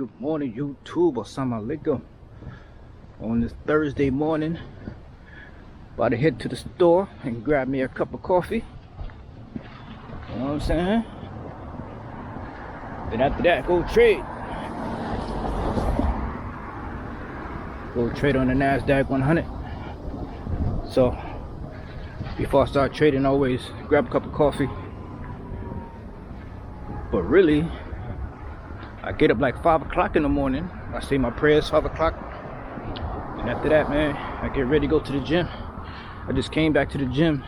Good morning, YouTube. Assalamu alaikum. On this Thursday morning, about to head to the store and grab me a cup of coffee. You know what I'm saying? Then after that, go trade. Go trade on the NASDAQ 100. So, before I start trading, I always grab a cup of coffee. But really, I get up like 5 o'clock in the morning. I say my prayers 5 o'clock. And after that, man, I get ready to go to the gym. I just came back to the gym.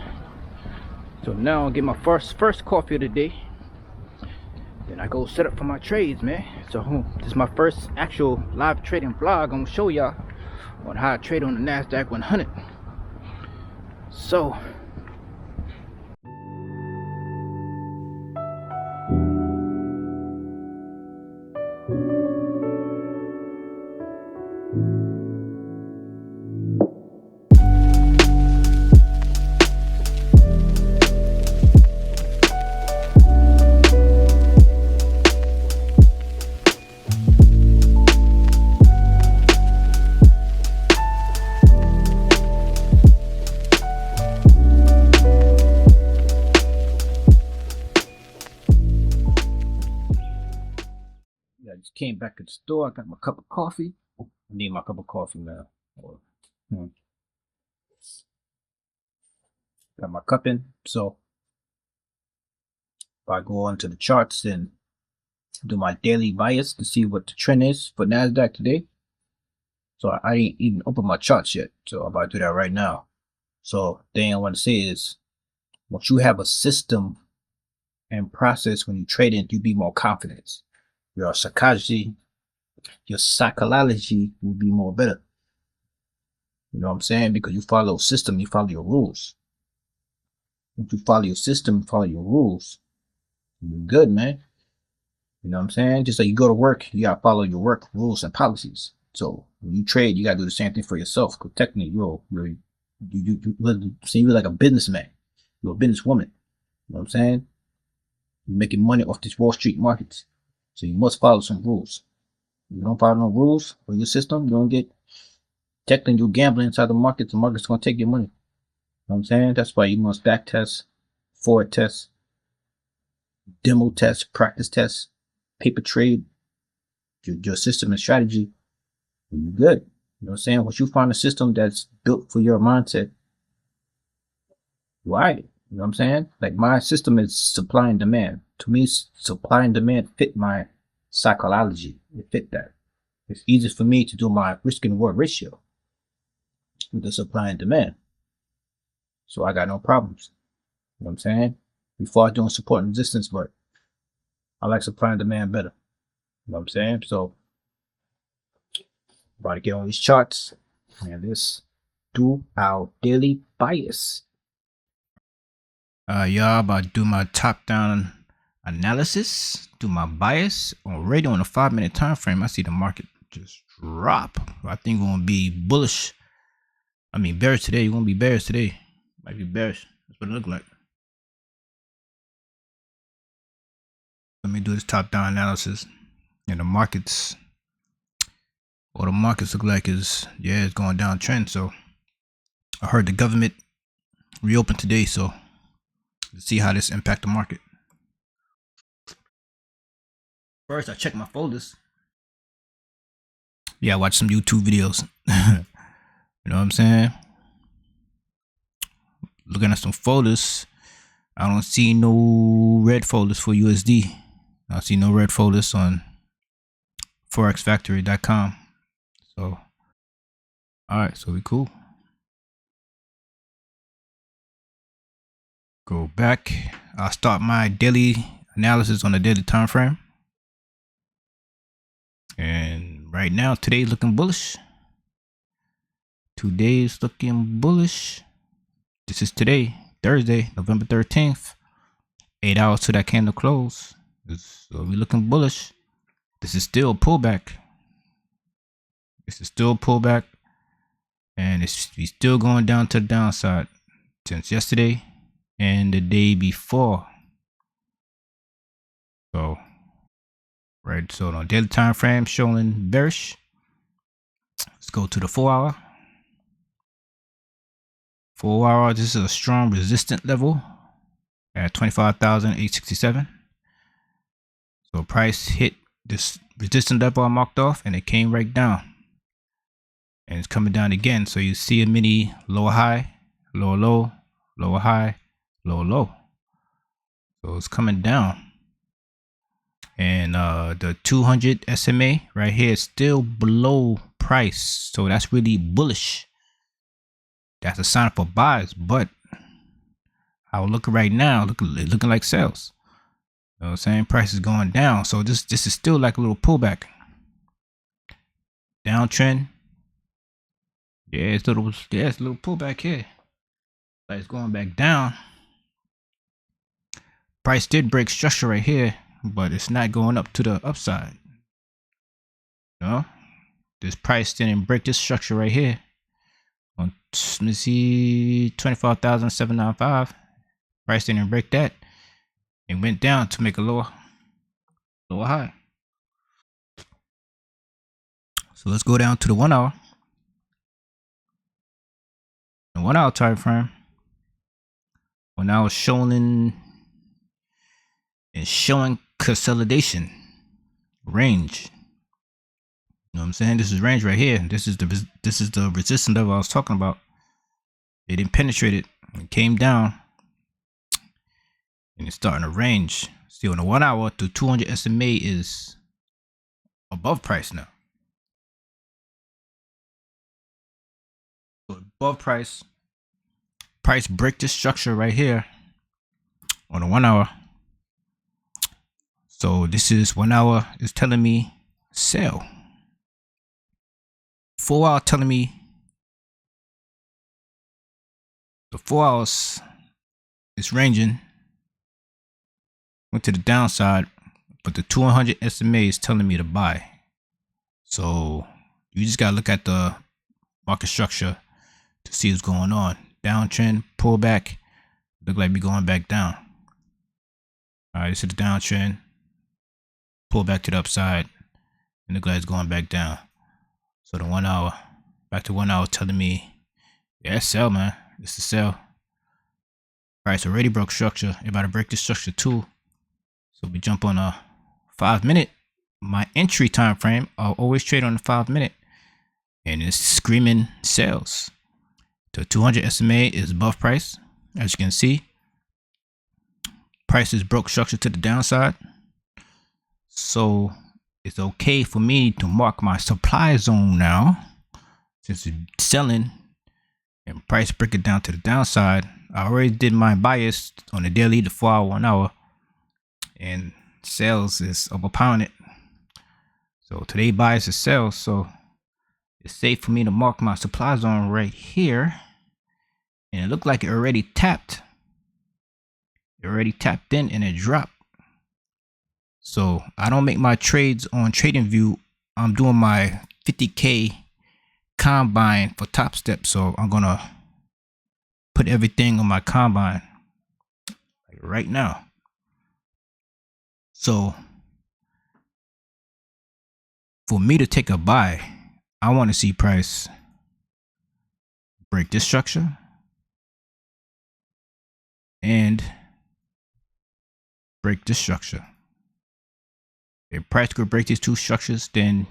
So now I'll get my first coffee of the day. Then I go set up for my trades, man. So this is my first actual live trading vlog. I'm gonna show y'all on how I trade on the NASDAQ 100. So I just came back to the store. I got my cup of coffee. I need my cup of coffee now. Got my cup in. So if I go onto the charts and do my daily bias to see what the trend is for NASDAQ today. So I ain't even open my charts yet. So I'm about to do that right now. So the thing I want to say is, once you have a system and process when you trade it, you be more confident. Your psychology will be more better. You know what I'm saying? Because you follow a system, you follow your rules. If you follow your system, follow your rules, you're good, man. You know what I'm saying? Just like you go to work, you gotta follow your work rules and policies. So when you trade, you gotta do the same thing for yourself. Because technically, you're like a businessman. You're a businesswoman. You know what I'm saying? You're making money off this Wall Street markets. So you must follow some rules. If you don't follow no rules for your system, you're gonna get technically you're gambling inside the market's gonna take your money. You know what I'm saying? That's why you must back test, forward test, demo test, practice test, paper trade, your system and strategy. You're good. You know what I'm saying? Once you find a system that's built for your mindset, you are it. You know what I'm saying? Like my system is supply and demand. To me, supply and demand fit my psychology. It fit that. It's easy for me to do my risk and reward ratio with the supply and demand. So I got no problems. You know what I'm saying? Before I was doing support and resistance, but I like supply and demand better. You know what I'm saying? So about to get on these charts and let's do our daily bias. Y'all, about to do my top-down analysis, do my bias. Already on a 5-minute time frame, I see the market just drop. I think we're gonna be bullish. I mean bearish today. You're gonna be bearish today. Might be bearish. That's what it look like. Let me do this top-down analysis. And the markets, what the markets look like is, yeah, it's going downtrend. So I heard the government reopened today, so let's see how this impact the market. First, I check my folders. Yeah, I watch some YouTube videos. You know what I'm saying? Looking at some folders, I don't see no red folders for USD. I see no red folders on forexfactory.com. So, all right, so we cool. Go back. I'll start my daily analysis on the daily time frame. And right now, today's looking bullish. Today's looking bullish. This is today, Thursday, November 13th. 8 hours to that candle close. So we're looking bullish. This is still a pullback. This is still a pullback. And we're still going down to the downside since yesterday and the day before. So Right, so on daily time frame showing bearish. Let's go to the 4-hour. 4-hour, this is a strong resistant level at 25,867. So price hit this resistance level I marked off and it came right down. And it's coming down again. So you see a mini lower high, lower low, lower high, lower low. So it's coming down. And the 200 SMA right here is still below price. So that's really bullish. That's a sign for buys. But I look right now, looking like sales. You know what I'm saying? Price is going down. So this is still like a little pullback. Downtrend. Yeah, it's a little pullback here. But it's going back down. Price did break structure right here, but it's not going up to the upside. You know? This price didn't break this structure right here. On, let me see, 25,795. Price didn't break that. It went down to make a lower high. So let's go down to the 1-hour. The 1-hour time frame. 1 hour showing consolidation range. You know what I'm saying? This is range right here. This is the resistance level I was talking about. It didn't penetrate it. It came down. And it's starting to range. See, on the 1 hour to 200 SMA is above price now. So above price. Price break this structure right here on the 1 hour. So this is 1 hour is telling me sell. 4 hour telling me the 4 hours is ranging. Went to the downside, but the 200 SMA is telling me to buy. So you just gotta look at the market structure to see what's going on. Downtrend, pullback, look like we going back down. All right, this is the downtrend, pull back to the upside, and look like it's going back down. So the 1 hour, back to 1 hour, telling me, yeah, sell, man. It's a sell. Price already broke structure. It about to break this structure too. So we jump on a 5 minute. My entry time frame, I'll always trade on the 5 minute, and it's screaming sales. The 200 SMA is above price, as you can see. Prices broke structure to the downside, so it's okay for me to mark my supply zone now, since it's selling and price break it down to the downside. I already did my bias on the daily, the 4 hour, 1 hour, and sales is overpowering it. So today bias is sales, so it's safe for me to mark my supply zone right here. And it looked like it already tapped. It already tapped in and it dropped. So I don't make my trades on TradingView. I'm doing my 50K combine for TopStep. So I'm gonna put everything on my combine like right now. So for me to take a buy, I want to see price break this structure and break this structure. If price could break these two structures, then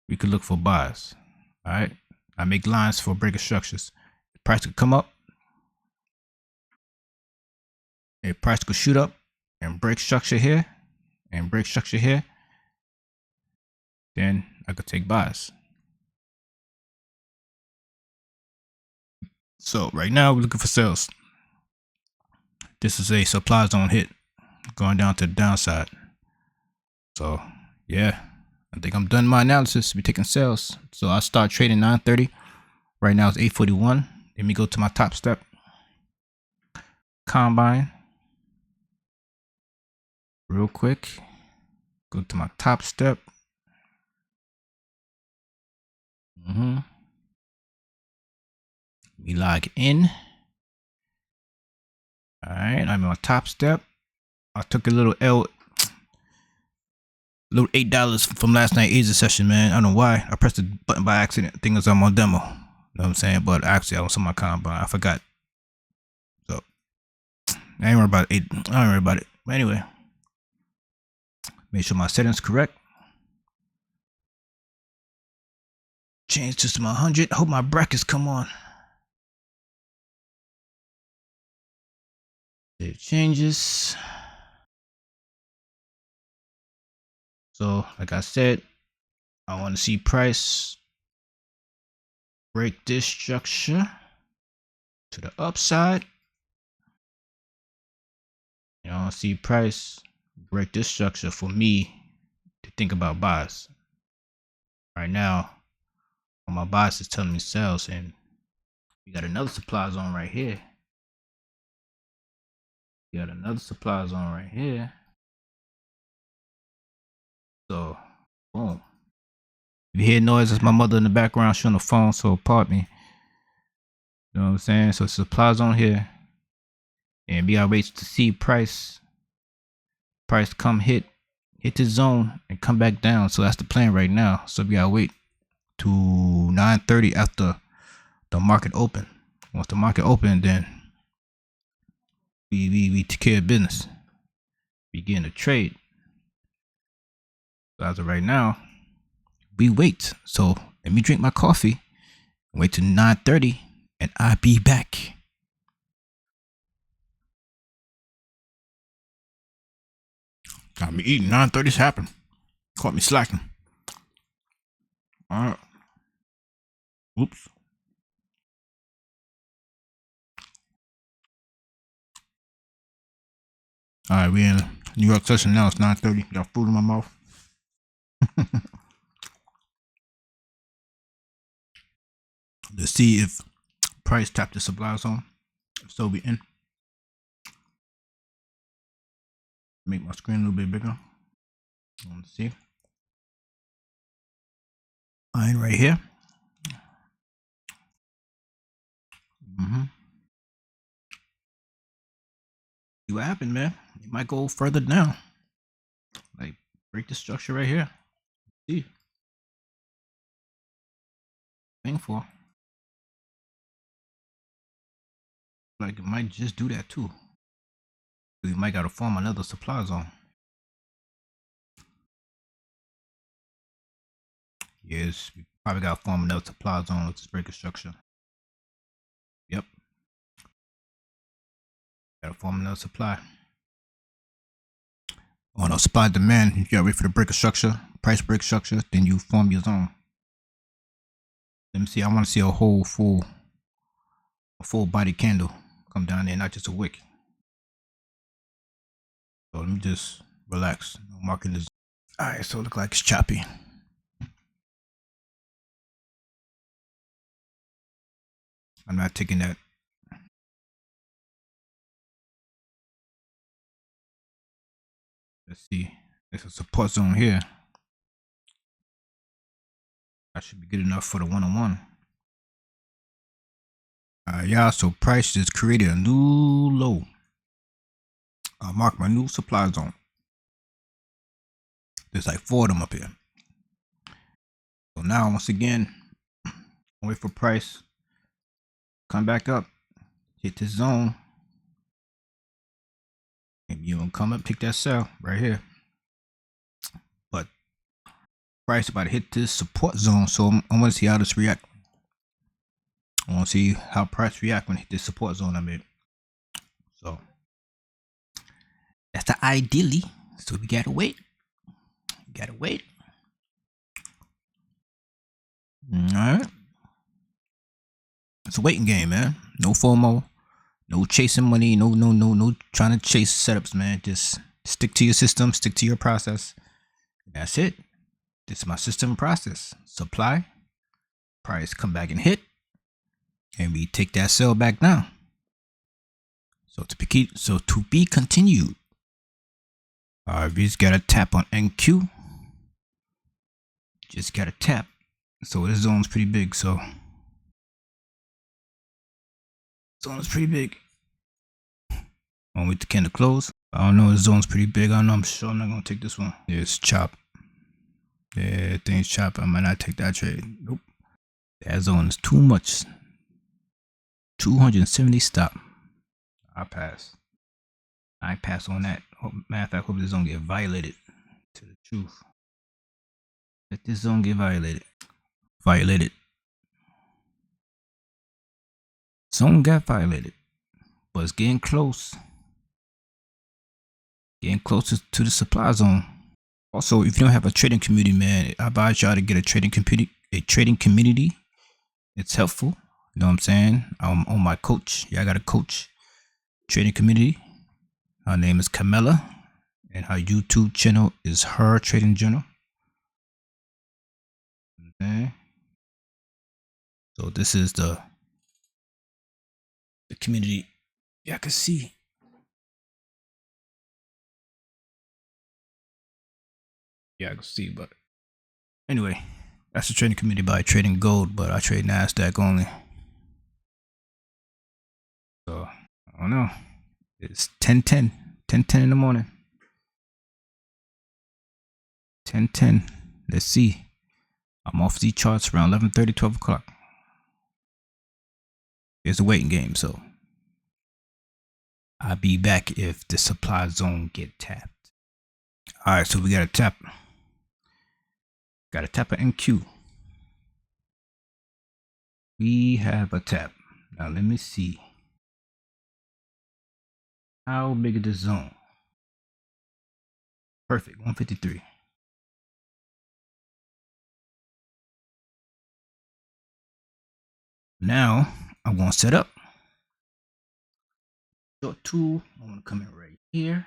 we could look for buys. All right, I make lines for breaking structures. If price could come up, if price could shoot up and break structure here and break structure here, then I could take buys. So right now we're looking for sales. This is a supply zone hit going down to the downside. So yeah, I think I'm done my analysis. We're taking sales. So I start trading 9:30. Right now it's 8:41. Let me go to my TopStep Combine real quick. Go to my TopStep. We log in. All right, I'm on TopStep. I took a little L. Little $8 from last night Asia session, man. I don't know why. I pressed the button by accident. I think it was on my demo. You know what I'm saying? But actually, I was on my combine. I forgot. So I ain't worried about it. I don't worry about it. But anyway, make sure my settings correct. Change to my 100. Hope my brackets come on. Save changes. So, like I said, I want to see price break this structure to the upside. You know, I want to see price break this structure for me to think about buys. Right now, all my bias is telling me sells, and we got another supply zone right here. We got another supply zone right here. So, boom. If you hear noise, it's my mother in the background. She's on the phone, so pardon me. You know what I'm saying? So, supply zone here. And we gotta wait to see price come hit the zone and come back down. So, that's the plan right now. So, we gotta wait to 9:30 after the market open. Once the market open, then we take care of business. Begin to trade. So as of right now, we wait. So let me drink my coffee, wait till 9:30, and I'll be back. Got me eating. 9:30's happened. Caught me slacking. All right. Oops. All right, we in New York session now. It's 9:30. Got food in my mouth. Let's see if price tapped the supply zone. So we in. Make my screen a little bit bigger. Let's see. Line right here. See what happened, man. It might go further down. Like break the structure right here. See. Thing for. Like it might just do that too. We might gotta form another supply zone. Yes, we probably gotta form another supply zone with this breaker structure. Yep. Gotta form another supply. On a supply demand, you gotta wait for the breaker structure, price break structure, then you form your zone. Let me see. I want to see a whole full body candle come down there, not just a wick. So let me just relax. Marking this. All right, so it looks like it's choppy. I'm not taking that. Let's see. There's a support zone here. That should be good enough for the one-on-one. Yeah, so price just created a new low. I'll mark my new supply zone. There's like 4 of them up here. So now, once again, wait for price. Come back up. Hit this zone. And you're going to come up, take that sell right here. But price about to hit this support zone. So I want to see how this react. I want to see how price react when it hit this support zone I'm in. So that's the ideally. So we gotta wait. Alright. It's a waiting game, man. No FOMO. No chasing money. No trying to chase setups, man. Just stick to your system, stick to your process. That's it. This is my system process. Supply. Price come back and hit. And we take that sell back down. So to be continued. We just gotta tap on NQ. Just gotta tap. So this zone's pretty big. So zone is pretty big. I'll wait the candle close. I don't know. The zone's pretty big. I don't know. I'm sure I'm not gonna take this one. Yeah, it's chop. Yeah, things chop. I might not take that trade. Nope. That zone is too much. 270 stop. I pass. I pass on that. Matter of fact, hope this zone get violated. To the truth. Let this zone get violated. Violated. Zone got violated. But it's getting close. Getting closer to the supply zone. Also, if you don't have a trading community, man, I advise y'all to get a trading community. It's helpful. You know what I'm saying? I'm on my coach. Yeah, I got a coach trading community. Her name is Camilla, and her YouTube channel is Her Trading Journal. Okay. So this is the community. Yeah, I can see. Yeah, I can see. But anyway, that's the trading community by trading gold, but I trade NASDAQ only. So I don't know. It's 10:10 in the morning. 10:10. Let's see. I'm off these charts around 11:30, 12 o'clock. It's a waiting game, so I'll be back if the supply zone get tapped. All right, so we got a tap. Got a tap of NQ. We have a tap. Now let me see. How big is this zone? Perfect, 153. Now I'm gonna set up. Short two, I'm gonna come in right here.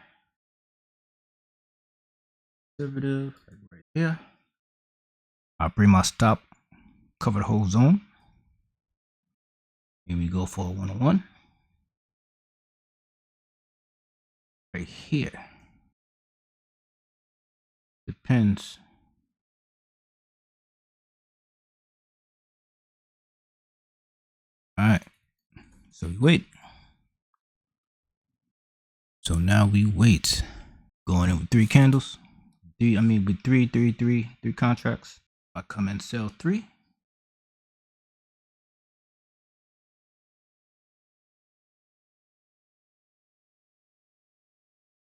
Conservative, right here. I'll bring my stop, cover the whole zone. Here we go for a 101. Right here. Depends. All right, so we wait. So now we wait. Going in with three candles. With three contracts. I come and sell three.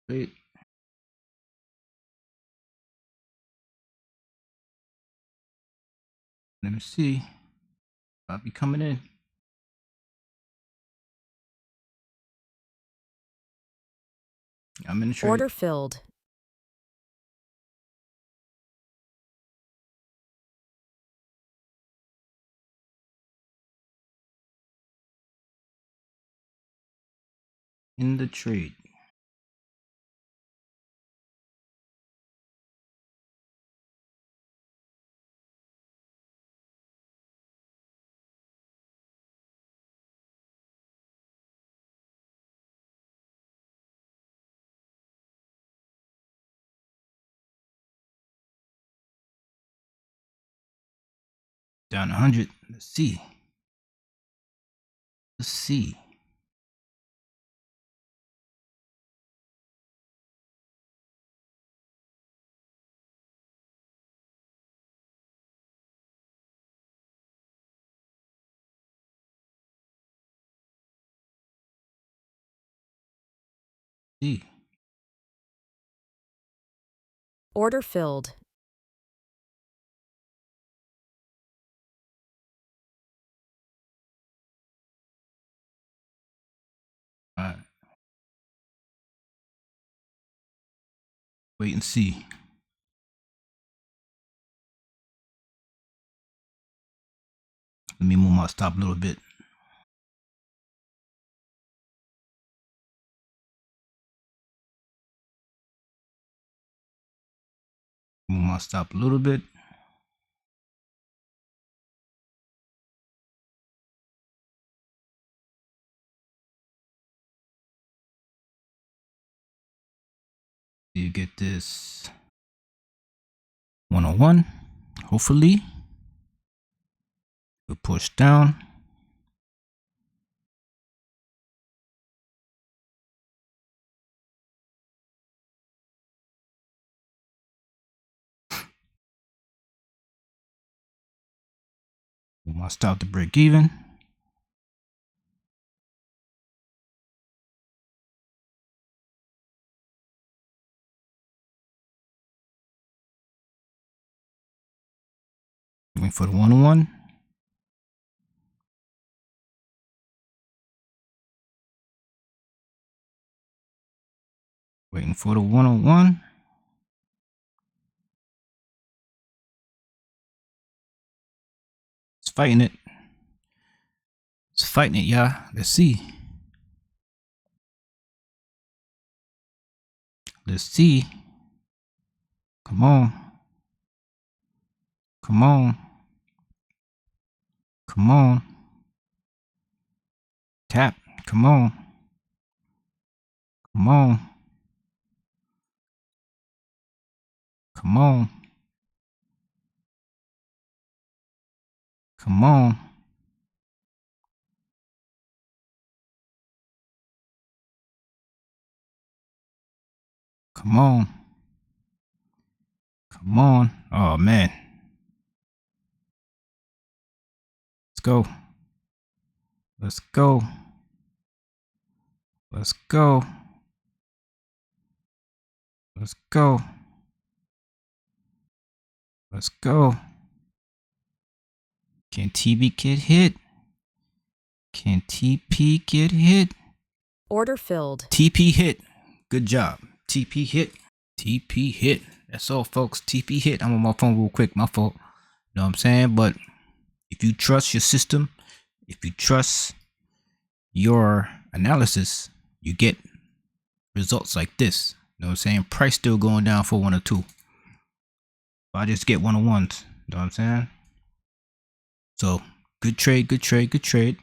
Wait. Let me see. I'll be coming in. I'm in the trade. Order filled. In the trade. Down 100. Let's see. Let's see. See. Order filled. All right. Wait and see. Let me move my stop a little bit. Move my stop a little bit. You get this 101. Hopefully. We'll push down. my stop to break even. Waiting for the 101. Waiting for the 101. It's fighting it. It's fighting it, y'all. Let's see. Let's see. Come on. Come on. Come on. Tap. Come on. Come on. Come on. Come on. Come on. Come on. Oh, man. Let's go. Let's go. Let's go. Let's go. Let's go. Can TB get hit? Can TP get hit? Order filled. TP hit. Good job. TP hit. TP hit. That's all, folks. TP hit. I'm on my phone real quick. My fault. You know what I'm saying? But if you trust your system, if you trust your analysis, you get results like this. You know what I'm saying? Price still going down for 1 or 2. I just get 101s. You know what I'm saying? So good trade, good trade, good trade.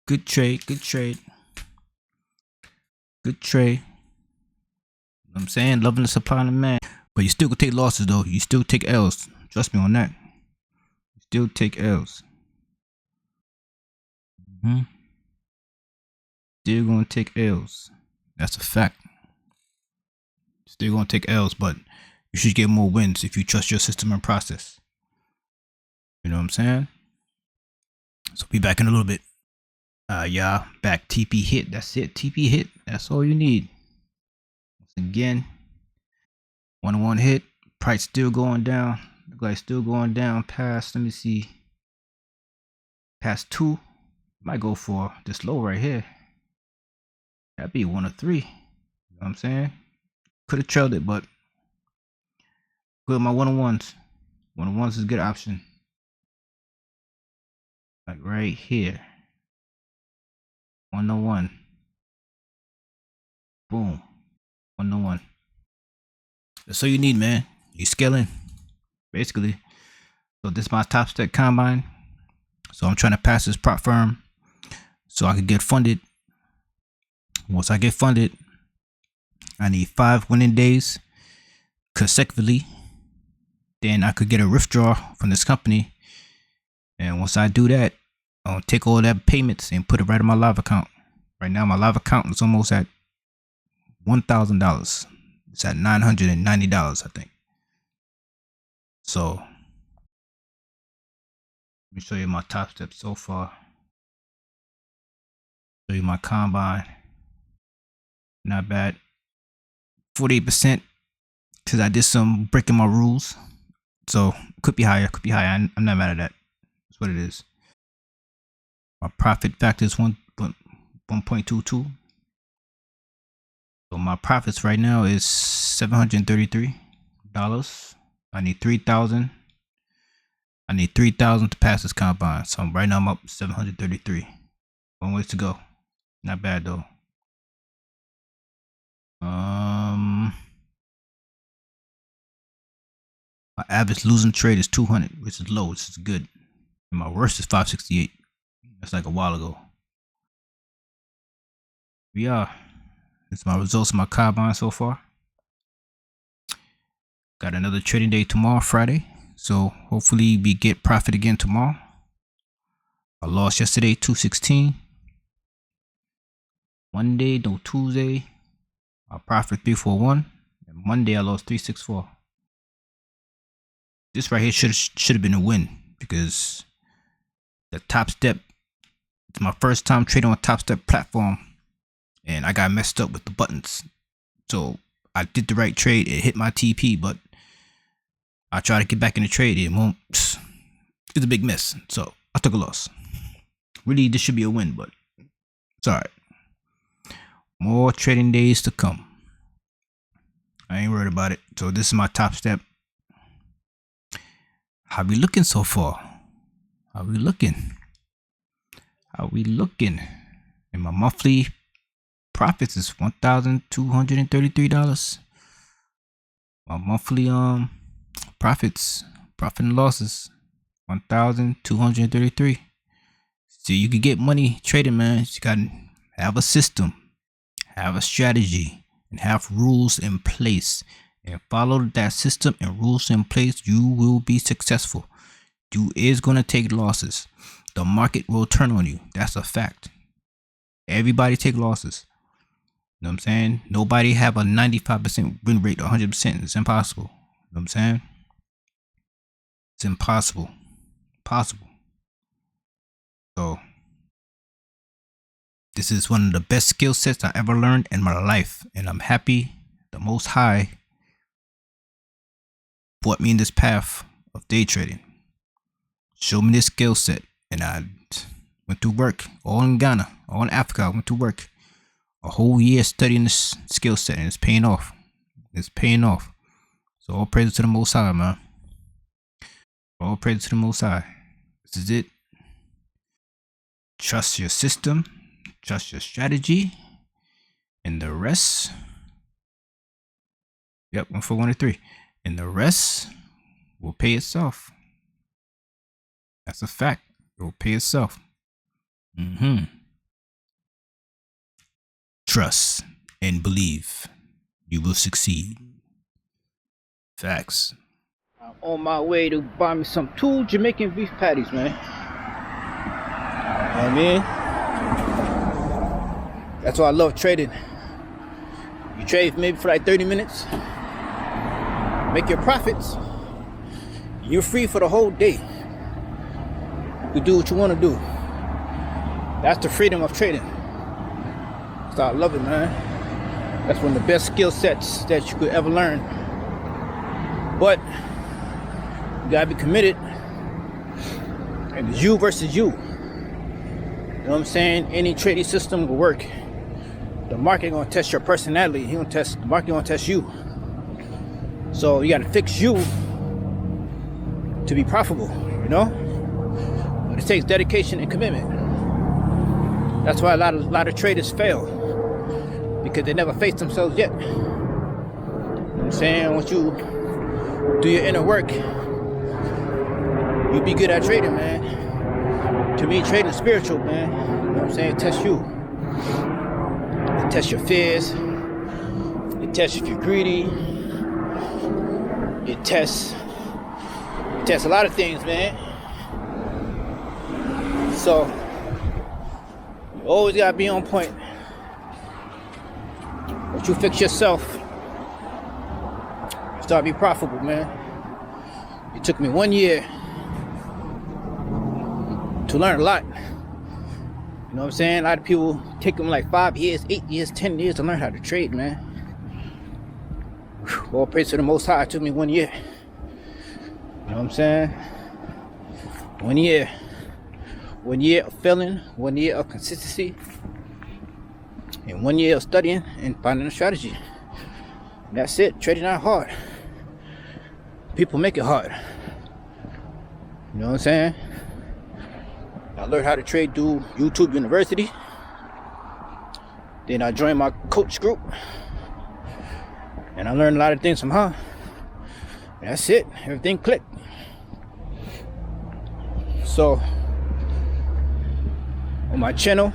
Good trade, good trade. Good trade. You know what I'm saying? Loving the supply and demand. But you still could take losses though. You still take L's. Trust me on that. You still take L's. Still gonna take L's. That's a fact. Still gonna take L's, but you should get more wins if you trust your system and process. You know what I'm saying? So be back in a little bit. Yeah, back. TP hit. That's it. TP hit. That's all you need. Once again, 101 hit. Price still going down. Look like still going down past. Let me see. Past 2. Might go for this low right here. That'd be 1 or 3. You know what I'm saying? Could have trailed it, but good. My 101s. 101s is a good option. Like right here. 101. Boom. 101. That's all you need, man. You scaling, basically. So this is my TopStep Combine. So I'm trying to pass this prop firm so I could get funded. Once I get funded, I need 5 winning days consecutively. Then I could get a withdrawal from this company. And once I do that, I'll take all that payments and put it right in my live account. Right now, my live account is almost at $1,000. It's at $990, I think. So let me show you my top steps so far. Show you my combine. Not bad. 48% because I did some breaking my rules. So could be higher, could be higher. I'm not mad at that. That's what it is. My profit factor is 1.22. So my profits right now is $733. I need 3,000. I need 3,000 to pass this combine. So right now I'm up 733. 1 ways to go. Not bad though. My average losing trade is 200, which is low, which is good. And my worst is 568. That's like a while ago. Yeah, it's my results of my combine so far. Got another trading day tomorrow, Friday. So hopefully we get profit again tomorrow. I lost yesterday, 216. Monday, no Tuesday. I profit 341. And Monday I lost 364. This right here should have been a win, because the TopStep, it's my first time trading on a TopStep platform, and I got messed up with the buttons. So I did the right trade. It hit my TP, but I tried to get back in the trade. It won't. It's a big mess. So I took a loss. Really, this should be a win, but it's all right. More trading days to come. I ain't worried about it. So this is my TopStep. How we looking so far? How we looking? How we looking? And my monthly profits is $1,233. My monthly profit and losses, 1,233. So you can get money trading, man. You gotta have a system, have a strategy, and have rules in place. And follow that system and rules in place, you will be successful. You is gonna take losses. The market will turn on you. That's a fact. Everybody take losses. You know what I'm saying? Nobody have a 95% win rate or 100%. It's impossible. You know what I'm saying? It's impossible. Possible. So this is one of the best skill sets I ever learned in my life, and I'm happy the Most High brought me in this path of day trading. Showed me this skill set, and I went to work all in Ghana, all in Africa. I went to work a whole year studying this skill set, and it's paying off. It's paying off. So all praise to the Most High, man. All praise to the Most High. This is it. Trust your system, trust your strategy, and the rest. Yep, 1 for 1 or 3. And the rest will pay itself. That's a fact. It will pay itself. Trust and believe. You will succeed. Facts. I'm on my way to buy me some 2 Jamaican beef patties, man. You know what I mean? That's why I love trading. You trade maybe for like 30 minutes. Make your profits. You're free for the whole day. You do what you want to do. That's the freedom of trading. So I love it, man. That's one of the best skill sets that you could ever learn. But you gotta be committed. And it's you versus you. You know what I'm saying? Any trading system will work. The market gonna test your personality. The market gonna test you. So you gotta fix you to be profitable, you know? But it takes dedication and commitment. That's why a lot of traders fail, because they never face themselves yet. You know what I'm saying? Once you do your inner work, you'll be good at trading, man. To me, trading is spiritual, man. You know what I'm saying? It tests you. It tests your fears. It tests if you're greedy. It tests a lot of things, man. So you always gotta be on point. Once you fix yourself, you start to be profitable, man. It took me 1 year to learn a lot. You know what I'm saying? A lot of people take them like 5 years, 8 years, 10 years to learn how to trade, man. All praise to the Most High. It took me 1 year. You know what I'm saying? 1 year. 1 year of failing, 1 year of consistency, and 1 year of studying and finding a strategy. And that's it. Trading not hard. People make it hard. You know what I'm saying? I learned how to trade through YouTube University. Then I joined my coach group. And I learned a lot of things from her. And that's it. Everything clicked. So, on my channel,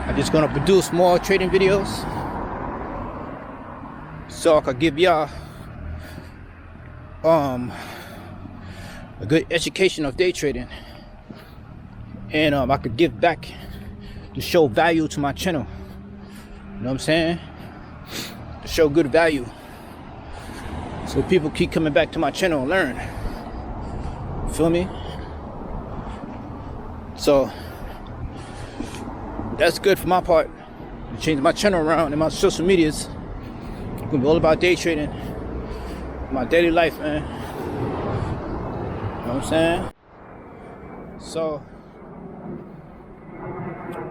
I'm just gonna produce more trading videos so I could give y'all a good education of day trading, and I could give back to show value to my channel. You know what I'm saying? To show good value. So people keep coming back to my channel and learn. Feel me? So that's good for my part. I changed my channel around and my social medias. It's gonna be all about day trading. My daily life, man. You know what I'm saying? So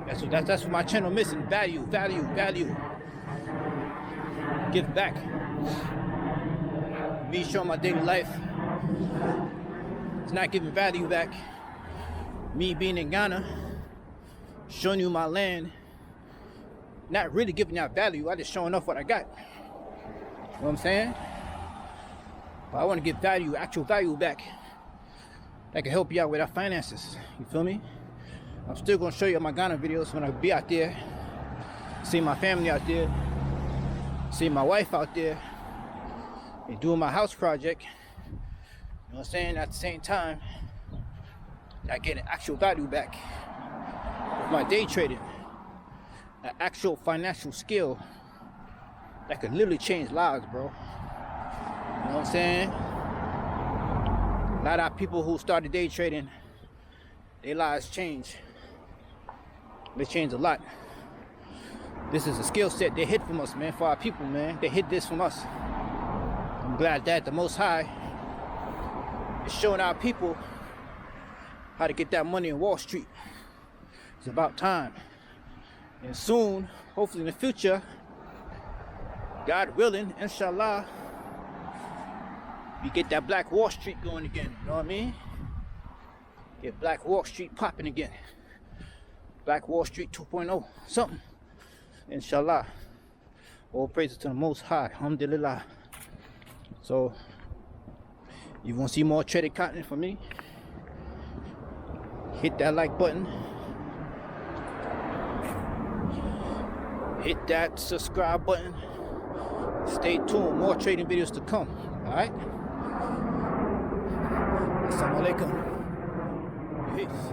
that's what my channel missing. Value. Give back. Me showing my daily life. It's not giving value back. Me being in Ghana, showing you my land, not really giving out value. I just showing off what I got. You know what I'm saying? But I want to give value, actual value back. That can help you out with our finances. You feel me? I'm still gonna show you my Ghana videos when I be out there, see my family out there, see my wife out there, and doing my house project. You know what I'm saying? At the same time, I get an actual value back with my day trading, an actual financial skill that could literally change lives, bro. You know what I'm saying? A lot of people who started day trading, their lives change. They change a lot. This is a skill set they hid from us, man, for our people, man. They hid this from us. I'm glad that the Most High is showing our people how to get that money in Wall Street. It's about time. And soon, hopefully in the future, God willing, inshallah, we get that Black Wall Street going again. You know what I mean? Get Black Wall Street popping again. Black Wall Street 2.0, something. Inshallah. All praises to the Most High. Alhamdulillah. So, you want to see more trading content from me? Hit that like button. Hit that subscribe button. Stay tuned. More trading videos to come. Alright? Assalamu alaikum. Peace.